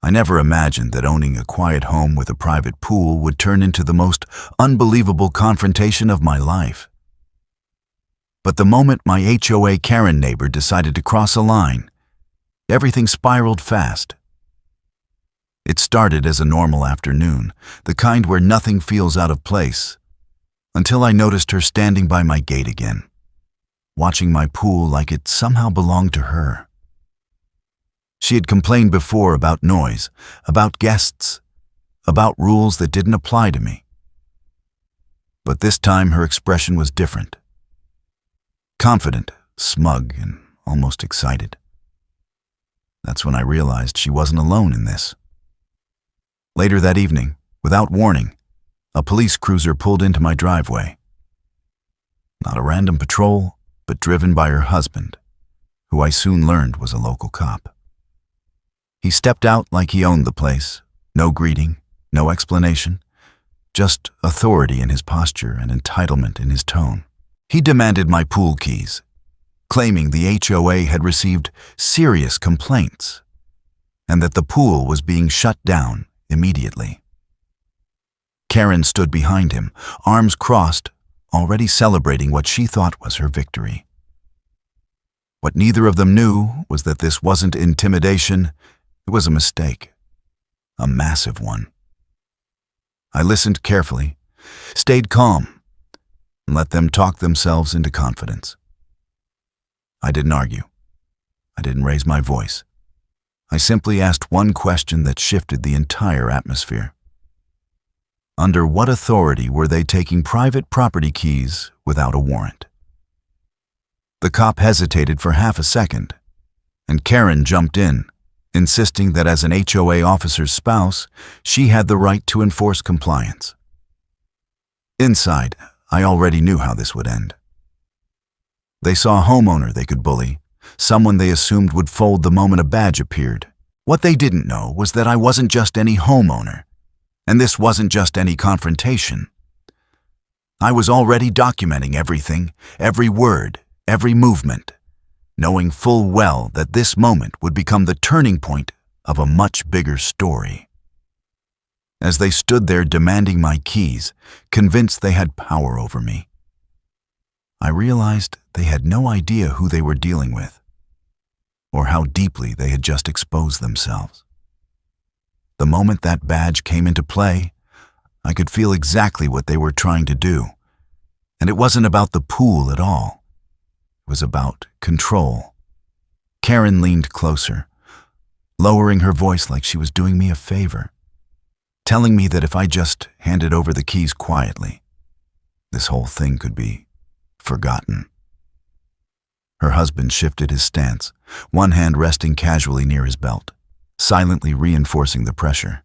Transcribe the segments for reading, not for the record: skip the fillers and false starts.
I never imagined that owning a quiet home with a private pool would turn into the most unbelievable confrontation of my life. But the moment my HOA Karen neighbor decided to cross a line, everything spiraled fast. It started as a normal afternoon, the kind where nothing feels out of place, until I noticed her standing by my gate again, watching my pool like it somehow belonged to her. She had complained before about noise, about guests, about rules that didn't apply to me. But this time her expression was different. Confident, smug, and almost excited. That's when I realized she wasn't alone in this. Later that evening, without warning, a police cruiser pulled into my driveway. Not a random patrol, but driven by her husband, who I soon learned was a local cop. He stepped out like he owned the place, no greeting, no explanation, just authority in his posture and entitlement in his tone. He demanded my pool keys, claiming the HOA had received serious complaints and that the pool was being shut down immediately. Karen stood behind him, arms crossed, already celebrating what she thought was her victory. What neither of them knew was that this wasn't intimidation, it was a mistake, a massive one. I listened carefully, stayed calm, and let them talk themselves into confidence. I didn't argue. I didn't raise my voice. I simply asked one question that shifted the entire atmosphere. Under what authority were they taking private property keys without a warrant? The cop hesitated for half a second, and Karen jumped in, insisting that as an HOA officer's spouse, she had the right to enforce compliance. Inside, I already knew how this would end. They saw a homeowner they could bully, someone they assumed would fold the moment a badge appeared. What they didn't know was that I wasn't just any homeowner, and this wasn't just any confrontation. I was already documenting everything, every word, every movement, knowing full well that this moment would become the turning point of a much bigger story. As they stood there demanding my keys, convinced they had power over me, I realized they had no idea who they were dealing with, or how deeply they had just exposed themselves. The moment that badge came into play, I could feel exactly what they were trying to do, and it wasn't about the pool at all. It was about control. Karen leaned closer, lowering her voice like she was doing me a favor, telling me that if I just handed over the keys quietly, this whole thing could be forgotten. Her husband shifted his stance, one hand resting casually near his belt, silently reinforcing the pressure.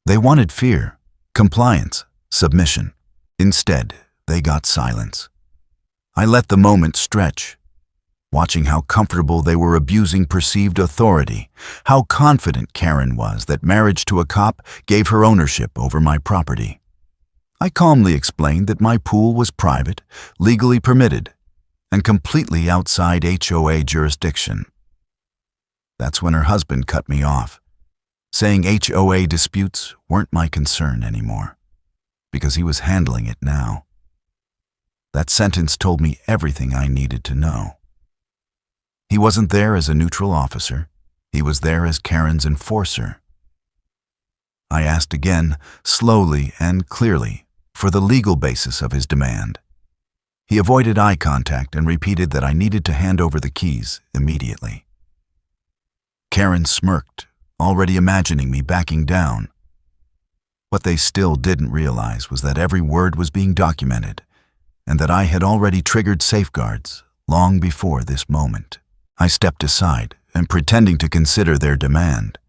They wanted fear, compliance, submission. Instead, they got silence. I let the moment stretch, watching how comfortable they were abusing perceived authority, how confident Karen was that marriage to a cop gave her ownership over my property. I calmly explained that my pool was private, legally permitted, and completely outside HOA jurisdiction. That's when her husband cut me off, saying HOA disputes weren't my concern anymore, because he was handling it now. That sentence told me everything I needed to know. He wasn't there as a neutral officer. He was there as Karen's enforcer. I asked again, slowly and clearly, for the legal basis of his demand. He avoided eye contact and repeated that I needed to hand over the keys immediately. Karen smirked, already imagining me backing down. What they still didn't realize was that every word was being documented, and that I had already triggered safeguards long before this moment. I stepped aside and pretending to consider their demand.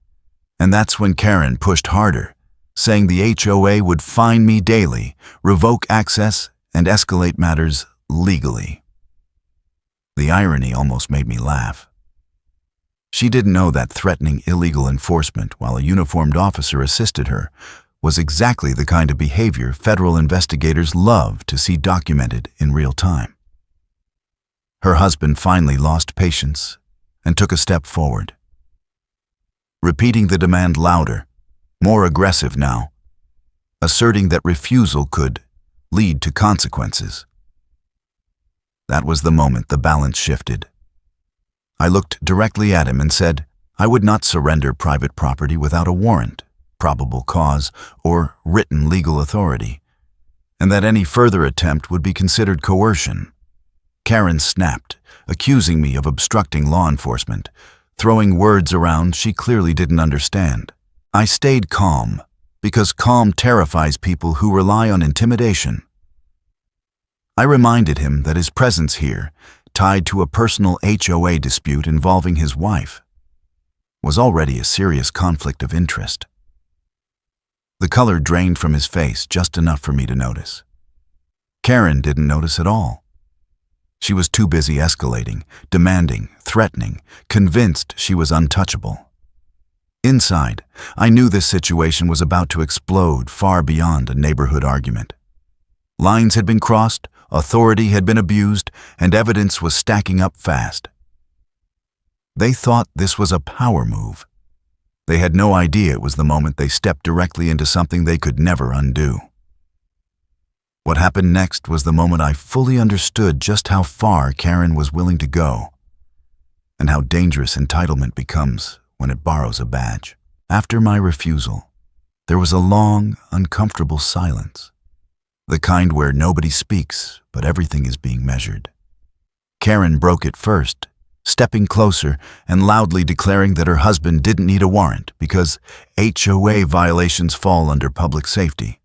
And that's when Karen pushed harder, saying the HOA would fine me daily, revoke access, and escalate matters legally. The irony almost made me laugh. She didn't know that threatening illegal enforcement while a uniformed officer assisted her was exactly the kind of behavior federal investigators love to see documented in real time. Her husband finally lost patience and took a step forward. repeating the demand louder, more aggressive now, asserting that refusal could lead to consequences. That was the moment the balance shifted. I looked directly at him and said I would not surrender private property without a warrant, probable cause, or written legal authority, and that any further attempt would be considered coercion. Karen snapped, accusing me of obstructing law enforcement, throwing words around she clearly didn't understand. I stayed calm, because calm terrifies people who rely on intimidation. I reminded him that his presence here, tied to a personal HOA dispute involving his wife, was already a serious conflict of interest. The color drained from his face just enough for me to notice. Karen didn't notice at all. She was too busy escalating, demanding, threatening, convinced she was untouchable. Inside, I knew this situation was about to explode far beyond a neighborhood argument. Lines had been crossed, authority had been abused, and evidence was stacking up fast. They thought this was a power move. They had no idea it was the moment they stepped directly into something they could never undo. What happened next was the moment I fully understood just how far Karen was willing to go, and how dangerous entitlement becomes when it borrows a badge. After my refusal, there was a long, uncomfortable silence, the kind where nobody speaks, but everything is being measured. Karen broke it first, stepping closer and loudly declaring that her husband didn't need a warrant because HOA violations fall under public safety.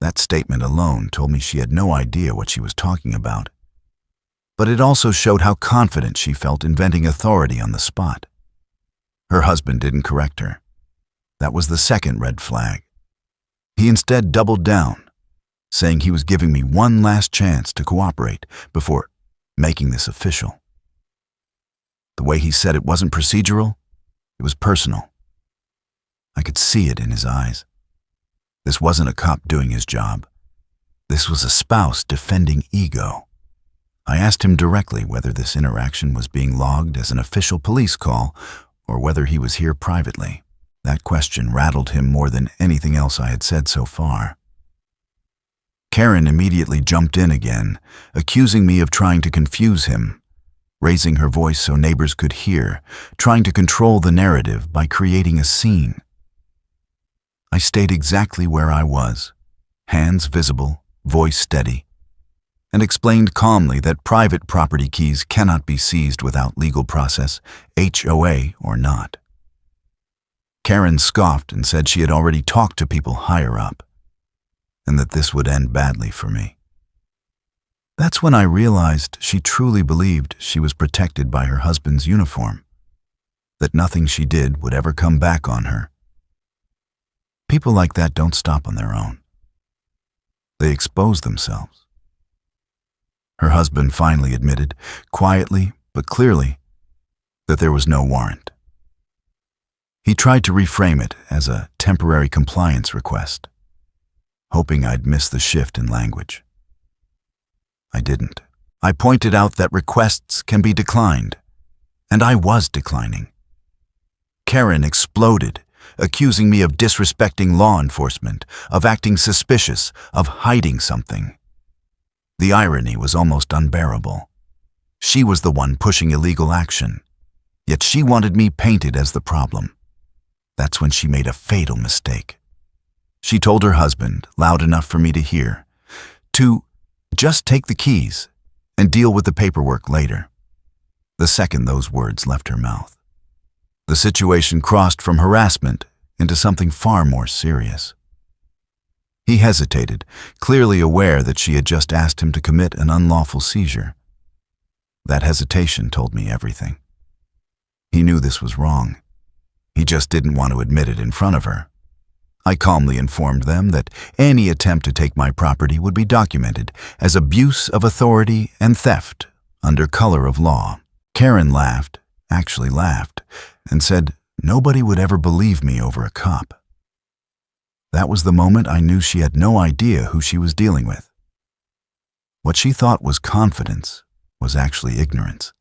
That statement alone told me she had no idea what she was talking about, but it also showed how confident she felt inventing authority on the spot. Her husband didn't correct her. That was the second red flag. He instead doubled down, saying he was giving me one last chance to cooperate before making this official. The way he said it wasn't procedural, it was personal. I could see it in his eyes. This wasn't a cop doing his job. This was a spouse defending ego. I asked him directly whether this interaction was being logged as an official police call or whether he was here privately. That question rattled him more than anything else I had said so far. Karen immediately jumped in again, accusing me of trying to confuse him, raising her voice so neighbors could hear, trying to control the narrative by creating a scene. I stayed exactly where I was, hands visible, voice steady, and explained calmly that private property keys cannot be seized without legal process, HOA or not. Karen scoffed and said she had already talked to people higher up, and that this would end badly for me. That's when I realized she truly believed she was protected by her husband's uniform, that nothing she did would ever come back on her. People like that don't stop on their own. They expose themselves. Her husband finally admitted, quietly but clearly, that there was no warrant. He tried to reframe it as a temporary compliance request, hoping I'd miss the shift in language. I didn't. I pointed out that requests can be declined, and I was declining. Karen exploded, accusing me of disrespecting law enforcement, of acting suspicious, of hiding something. The irony was almost unbearable. She was the one pushing illegal action, yet she wanted me painted as the problem. That's when she made a fatal mistake. She told her husband, loud enough for me to hear, to just take the keys and deal with the paperwork later. The second those words left her mouth, the situation crossed from harassment into something far more serious. He hesitated, clearly aware that she had just asked him to commit an unlawful seizure. That hesitation told me everything. He knew this was wrong. He just didn't want to admit it in front of her. I calmly informed them that any attempt to take my property would be documented as abuse of authority and theft under color of law. Karen laughed, actually laughed, and said nobody would ever believe me over a cop. That was the moment I knew she had no idea who she was dealing with. What she thought was confidence was actually ignorance.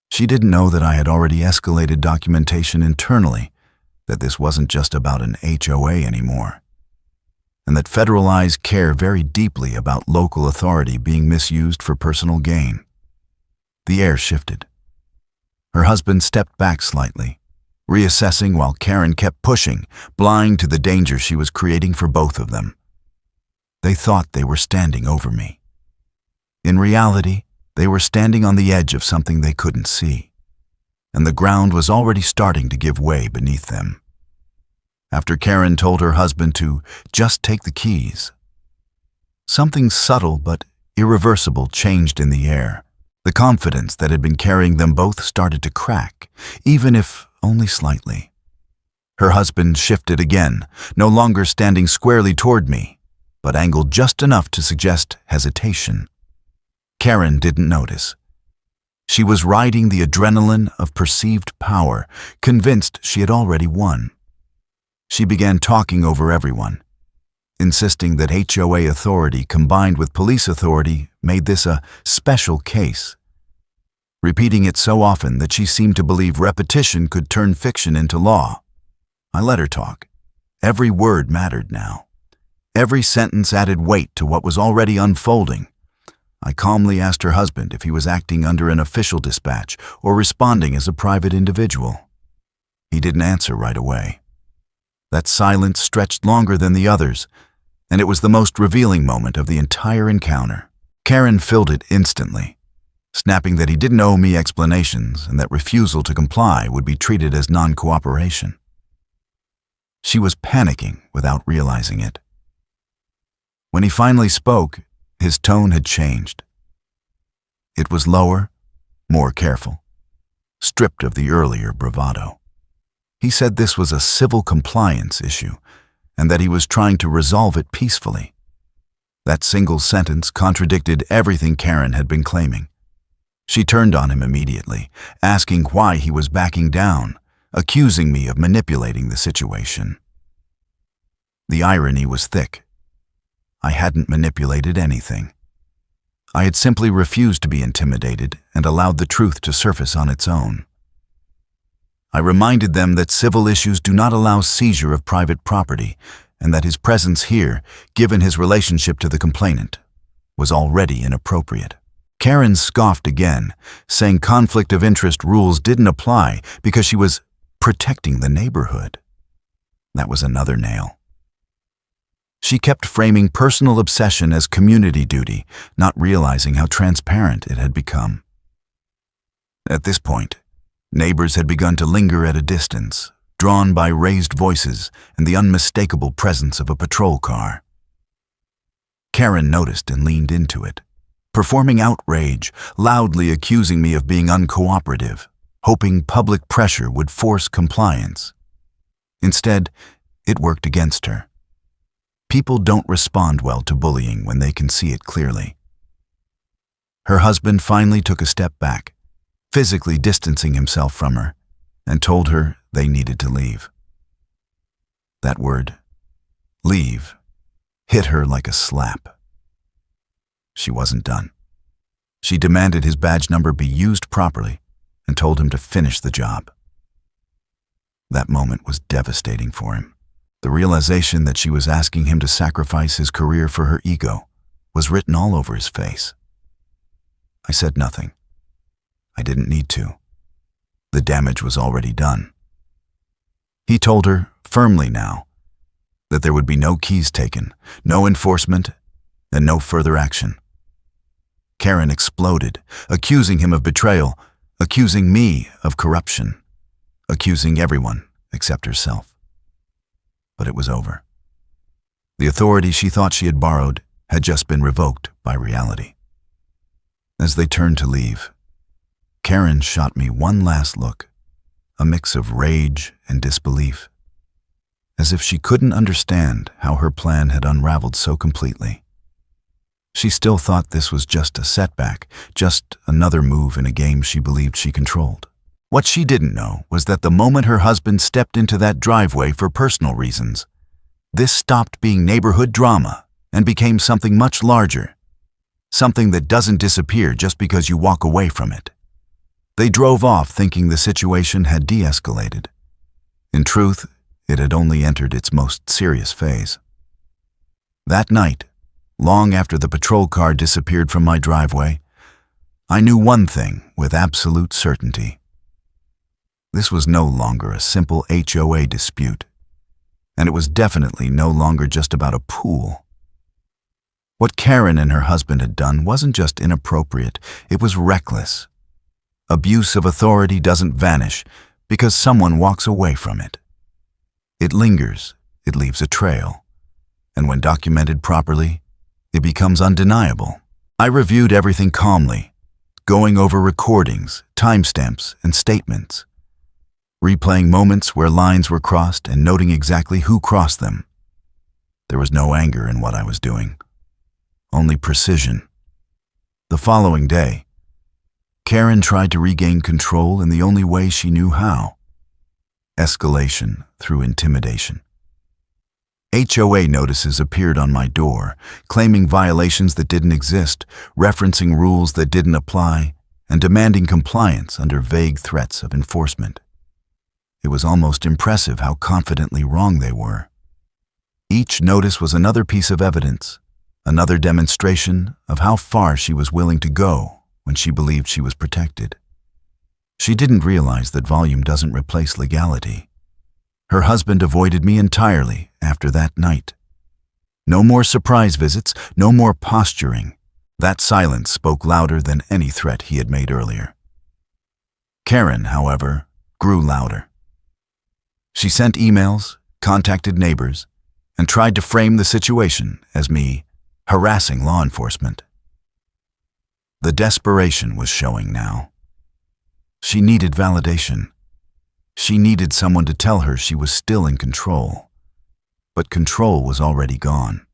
She didn't know that I had already escalated documentation internally, that this wasn't just about an HOA anymore, and that federal eyes care very deeply about local authority being misused for personal gain. The air shifted. Her husband stepped back slightly, reassessing while Karen kept pushing, blind to the danger she was creating for both of them. They thought they were standing over me. In reality, they were standing on the edge of something they couldn't see, and the ground was already starting to give way beneath them. After Karen told her husband to just take the keys, something subtle but irreversible changed in the air. The confidence that had been carrying them both started to crack, even if only slightly. Her husband shifted again, no longer standing squarely toward me, but angled just enough to suggest hesitation. Karen didn't notice. She was riding the adrenaline of perceived power, convinced she had already won. She began talking over everyone, insisting that HOA authority combined with police authority made this a special case, repeating it so often that she seemed to believe repetition could turn fiction into law. I let her talk. Every word mattered now. Every sentence added weight to what was already unfolding. I calmly asked her husband if he was acting under an official dispatch or responding as a private individual. He didn't answer right away. That silence stretched longer than the others, and it was the most revealing moment of the entire encounter. Karen filled it instantly, snapping that he didn't owe me explanations and that refusal to comply would be treated as non-cooperation. She was panicking without realizing it. When he finally spoke, his tone had changed. It was lower, more careful, stripped of the earlier bravado. He said this was a civil compliance issue and that he was trying to resolve it peacefully. That single sentence contradicted everything Karen had been claiming. She turned on him immediately, asking why he was backing down, accusing me of manipulating the situation. The irony was thick. I hadn't manipulated anything. I had simply refused to be intimidated and allowed the truth to surface on its own. I reminded them that civil issues do not allow seizure of private property and that his presence here, given his relationship to the complainant, was already inappropriate. Karen scoffed again, saying conflict of interest rules didn't apply because she was protecting the neighborhood. That was another nail. She kept framing personal obsession as community duty, not realizing how transparent it had become. At this point, neighbors had begun to linger at a distance, drawn by raised voices and the unmistakable presence of a patrol car. Karen noticed and leaned into it, performing outrage, loudly accusing me of being uncooperative, hoping public pressure would force compliance. Instead, it worked against her. People don't respond well to bullying when they can see it clearly. Her husband finally took a step back, physically distancing himself from her, and told her they needed to leave. That word, leave, hit her like a slap. She wasn't done. She demanded his badge number be used properly and told him to finish the job. That moment was devastating for him. The realization that she was asking him to sacrifice his career for her ego was written all over his face. I said nothing. I didn't need to. The damage was already done. He told her, firmly now, that there would be no keys taken, no enforcement, and no further action. Karen exploded, accusing him of betrayal, accusing me of corruption, accusing everyone except herself. But it was over. The authority she thought she had borrowed had just been revoked by reality. As they turned to leave, Karen shot me one last look, a mix of rage and disbelief, as if she couldn't understand how her plan had unraveled so completely. She still thought this was just a setback, just another move in a game she believed she controlled. What she didn't know was that the moment her husband stepped into that driveway for personal reasons, this stopped being neighborhood drama and became something much larger, something that doesn't disappear just because you walk away from it. They drove off thinking the situation had de-escalated. In truth, it had only entered its most serious phase. That night, long after the patrol car disappeared from my driveway, I knew one thing with absolute certainty. This was no longer a simple HOA dispute, and it was definitely no longer just about a pool. What Karen and her husband had done wasn't just inappropriate, it was reckless. Abuse of authority doesn't vanish because someone walks away from it. It lingers, it leaves a trail, and when documented properly, it becomes undeniable. I reviewed everything calmly, going over recordings, timestamps, and statements, replaying moments where lines were crossed and noting exactly who crossed them. There was no anger in what I was doing, only precision. The following day, Karen tried to regain control in the only way she knew how: escalation through intimidation. HOA notices appeared on my door, claiming violations that didn't exist, referencing rules that didn't apply, and demanding compliance under vague threats of enforcement. It was almost impressive how confidently wrong they were. Each notice was another piece of evidence, another demonstration of how far she was willing to go when she believed she was protected. She didn't realize that volume doesn't replace legality. Her husband avoided me entirely after that night. No more surprise visits, no more posturing. That silence spoke louder than any threat he had made earlier. Karen, however, grew louder. She sent emails, contacted neighbors, and tried to frame the situation as me harassing law enforcement. The desperation was showing now. She needed validation. She needed someone to tell her she was still in control. But control was already gone.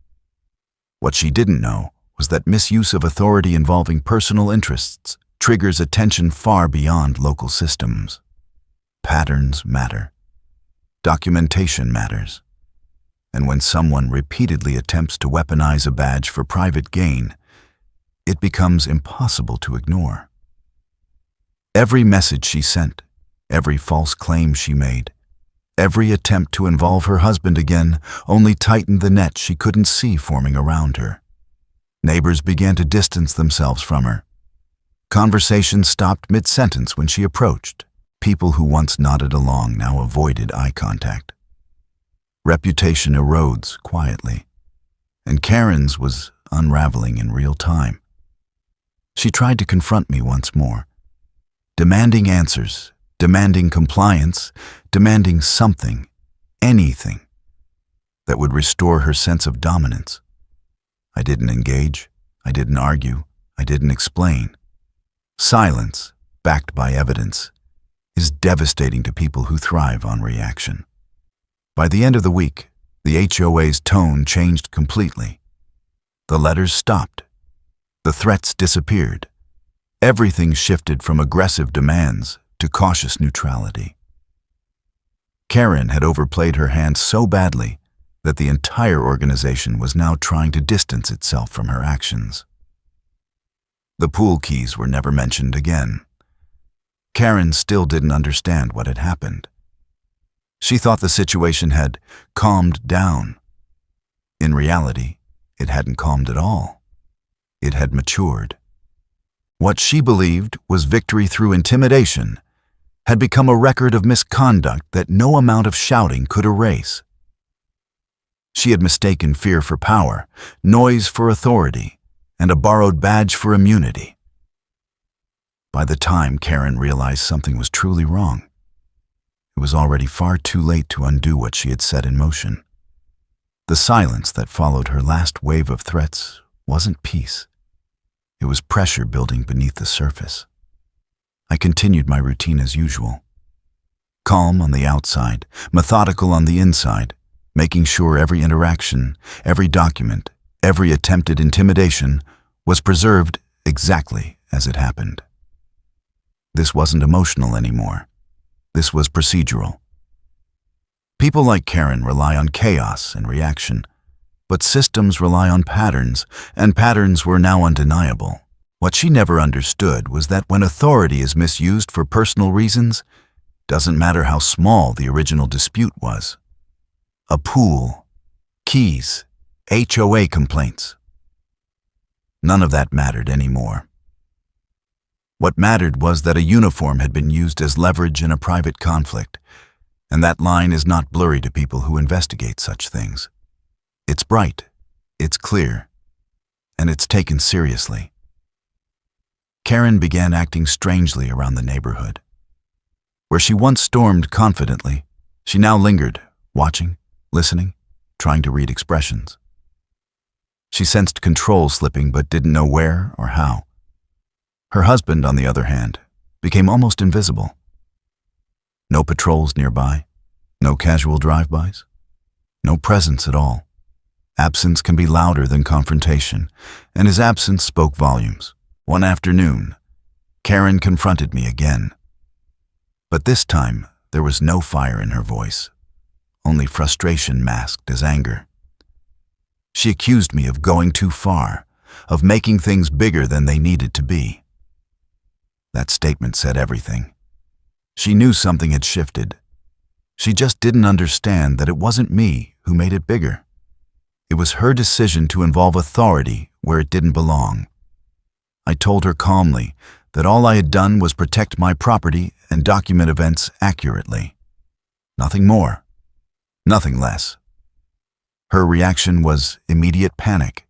What she didn't know was that misuse of authority involving personal interests triggers attention far beyond local systems. Patterns matter. Documentation matters. And when someone repeatedly attempts to weaponize a badge for private gain, it becomes impossible to ignore. Every message she sent, every false claim she made, every attempt to involve her husband again only tightened the net she couldn't see forming around her. Neighbors began to distance themselves from her. Conversations stopped mid-sentence when she approached. People who once nodded along now avoided eye contact. Reputation erodes quietly, and Karen's was unraveling in real time. She tried to confront me once more, demanding answers, demanding compliance, demanding something, anything, that would restore her sense of dominance. I didn't engage, I didn't argue, I didn't explain. Silence, backed by evidence, is devastating to people who thrive on reaction. By the end of the week, the HOA's tone changed completely. The letters stopped. The threats disappeared. Everything shifted from aggressive demands to cautious neutrality. Karen had overplayed her hand so badly that the entire organization was now trying to distance itself from her actions. The pool keys were never mentioned again. Karen still didn't understand what had happened. She thought the situation had calmed down. In reality, it hadn't calmed at all. It had matured. What she believed was victory through intimidation had become a record of misconduct that no amount of shouting could erase. She had mistaken fear for power, noise for authority, and a borrowed badge for immunity. By the time Karen realized something was truly wrong, it was already far too late to undo what she had set in motion. The silence that followed her last wave of threats wasn't peace. It was pressure building beneath the surface. I continued my routine as usual. Calm on the outside, methodical on the inside, making sure every interaction, every document, every attempted intimidation was preserved exactly as it happened. This wasn't emotional anymore. This was procedural. People like Karen rely on chaos and reaction, but systems rely on patterns, and patterns were now undeniable. What she never understood was that when authority is misused for personal reasons, doesn't matter how small the original dispute was. A pool, keys, HOA complaints. None of that mattered anymore. What mattered was that a uniform had been used as leverage in a private conflict, and that line is not blurry to people who investigate such things. It's bright, it's clear, and it's taken seriously. Karen began acting strangely around the neighborhood. Where she once stormed confidently, she now lingered, watching, listening, trying to read expressions. She sensed control slipping but didn't know where or how. Her husband, on the other hand, became almost invisible. No patrols nearby, no casual drive-bys, no presence at all. Absence can be louder than confrontation, and his absence spoke volumes. One afternoon, Karen confronted me again. But this time, there was no fire in her voice, only frustration masked as anger. She accused me of going too far, of making things bigger than they needed to be. That statement said everything. She knew something had shifted. She just didn't understand that it wasn't me who made it bigger. It was her decision to involve authority where it didn't belong. I told her calmly that all I had done was protect my property and document events accurately. Nothing more, nothing less. Her reaction was immediate panic.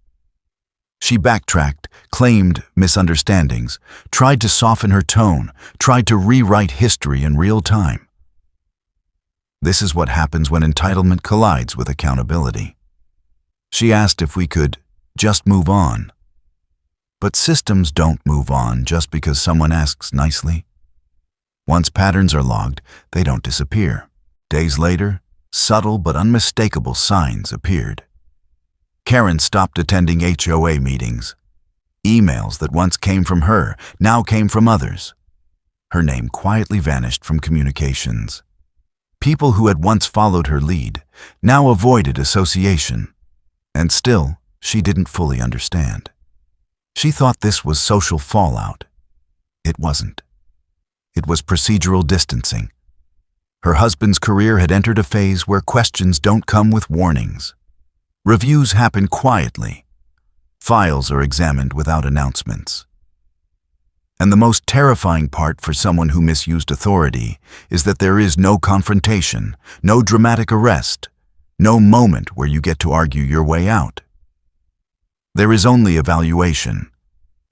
She backtracked, claimed misunderstandings, tried to soften her tone, tried to rewrite history in real time. This is what happens when entitlement collides with accountability. She asked if we could just move on. But systems don't move on just because someone asks nicely. Once patterns are logged, they don't disappear. Days later, subtle but unmistakable signs appeared. Karen stopped attending HOA meetings. Emails that once came from her now came from others. Her name quietly vanished from communications. People who had once followed her lead now avoided association. And still, she didn't fully understand. She thought this was social fallout. It wasn't. It was procedural distancing. Her husband's career had entered a phase where questions don't come with warnings. Reviews happen quietly. Files are examined without announcements. And the most terrifying part for someone who misused authority is that there is no confrontation, no dramatic arrest, no moment where you get to argue your way out. There is only evaluation,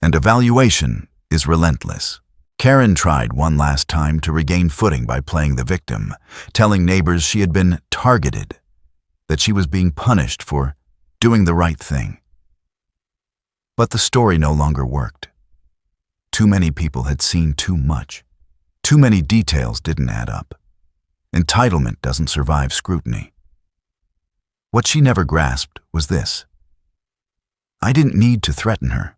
and evaluation is relentless. Karen tried one last time to regain footing by playing the victim, telling neighbors she had been targeted, that she was being punished for doing the right thing. But the story no longer worked. Too many people had seen too much. Too many details didn't add up. Entitlement doesn't survive scrutiny. What she never grasped was this. I didn't need to threaten her.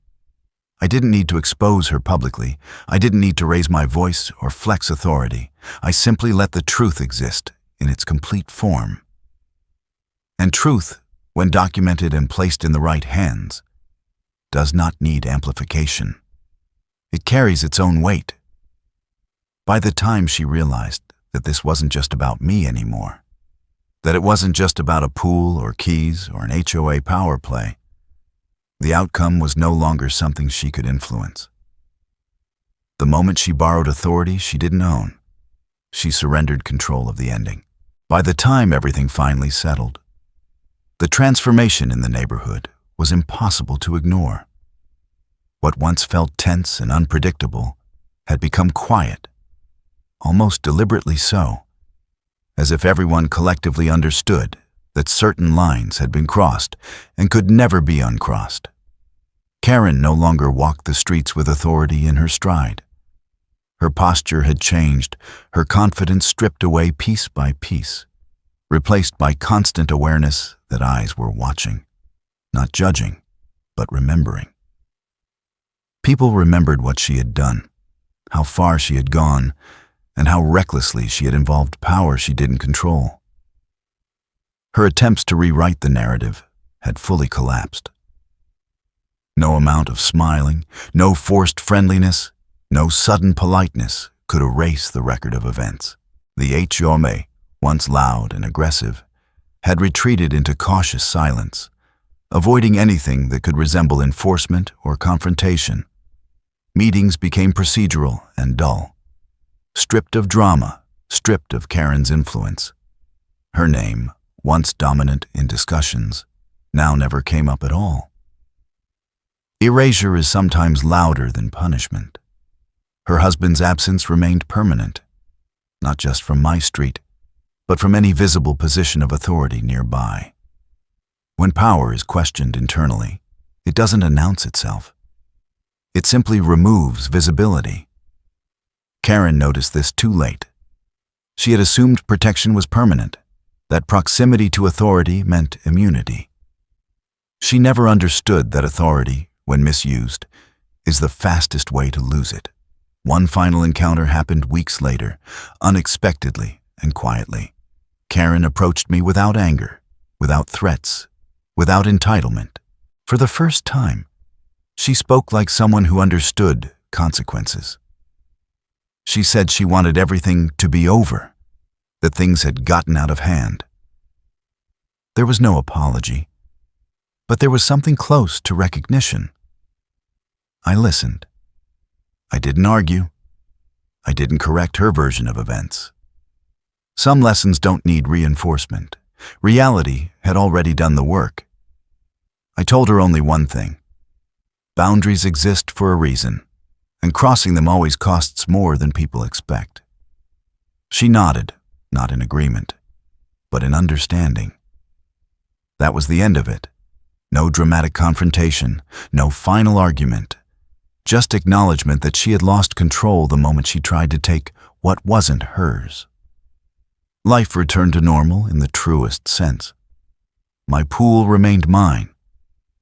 I didn't need to expose her publicly. I didn't need to raise my voice or flex authority. I simply let the truth exist in its complete form. And truth, when documented and placed in the right hands, does not need amplification. It carries its own weight. By the time she realized that this wasn't just about me anymore, that it wasn't just about a pool or keys or an HOA power play, the outcome was no longer something she could influence. The moment she borrowed authority she didn't own, she surrendered control of the ending. By the time everything finally settled, the transformation in the neighborhood was impossible to ignore. What once felt tense and unpredictable had become quiet, almost deliberately so, as if everyone collectively understood that certain lines had been crossed and could never be uncrossed. Karen no longer walked the streets with authority in her stride. Her posture had changed, her confidence stripped away piece by piece, replaced by constant awareness that eyes were watching, not judging, but remembering. People remembered what she had done, how far she had gone, and how recklessly she had involved power she didn't control. Her attempts to rewrite the narrative had fully collapsed. No amount of smiling, no forced friendliness, no sudden politeness could erase the record of events. The HOA, once loud and aggressive, had retreated into cautious silence, avoiding anything that could resemble enforcement or confrontation. Meetings became procedural and dull, stripped of drama, stripped of Karen's influence. Her name, once dominant in discussions, now never came up at all. Erasure is sometimes louder than punishment. Her husband's absence remained permanent, not just from my street, but from any visible position of authority nearby. When power is questioned internally, it doesn't announce itself. It simply removes visibility. Karen noticed this too late. She had assumed protection was permanent, that proximity to authority meant immunity. She never understood that authority, when misused, is the fastest way to lose it. One final encounter happened weeks later, unexpectedly and quietly. Karen approached me without anger, without threats, without entitlement. For the first time, she spoke like someone who understood consequences. She said she wanted everything to be over, that things had gotten out of hand. There was no apology, but there was something close to recognition. I listened. I didn't argue. I didn't correct her version of events. Some lessons don't need reinforcement. Reality had already done the work. I told her only one thing. Boundaries exist for a reason, and crossing them always costs more than people expect. She nodded, not in agreement, but in understanding. That was the end of it. No dramatic confrontation, no final argument, just acknowledgement that she had lost control the moment she tried to take what wasn't hers. Life returned to normal in the truest sense. My pool remained mine.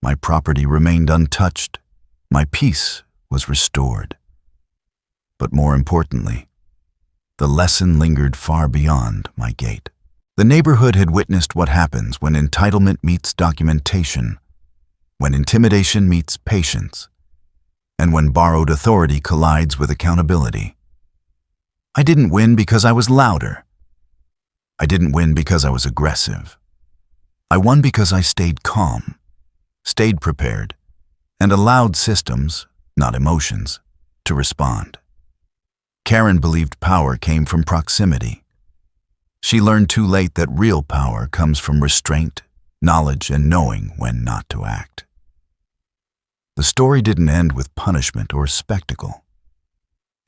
My property remained untouched. My peace was restored. But more importantly, the lesson lingered far beyond my gate. The neighborhood had witnessed what happens when entitlement meets documentation, when intimidation meets patience, and when borrowed authority collides with accountability. I didn't win because I was louder. I didn't win because I was aggressive. I won because I stayed calm, stayed prepared, and allowed systems, not emotions, to respond. Karen believed power came from proximity. She learned too late that real power comes from restraint, knowledge, and knowing when not to act. The story didn't end with punishment or spectacle.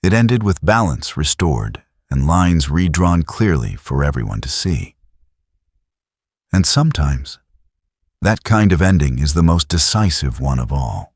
It ended with balance restored and lines redrawn clearly for everyone to see. And sometimes, that kind of ending is the most decisive one of all.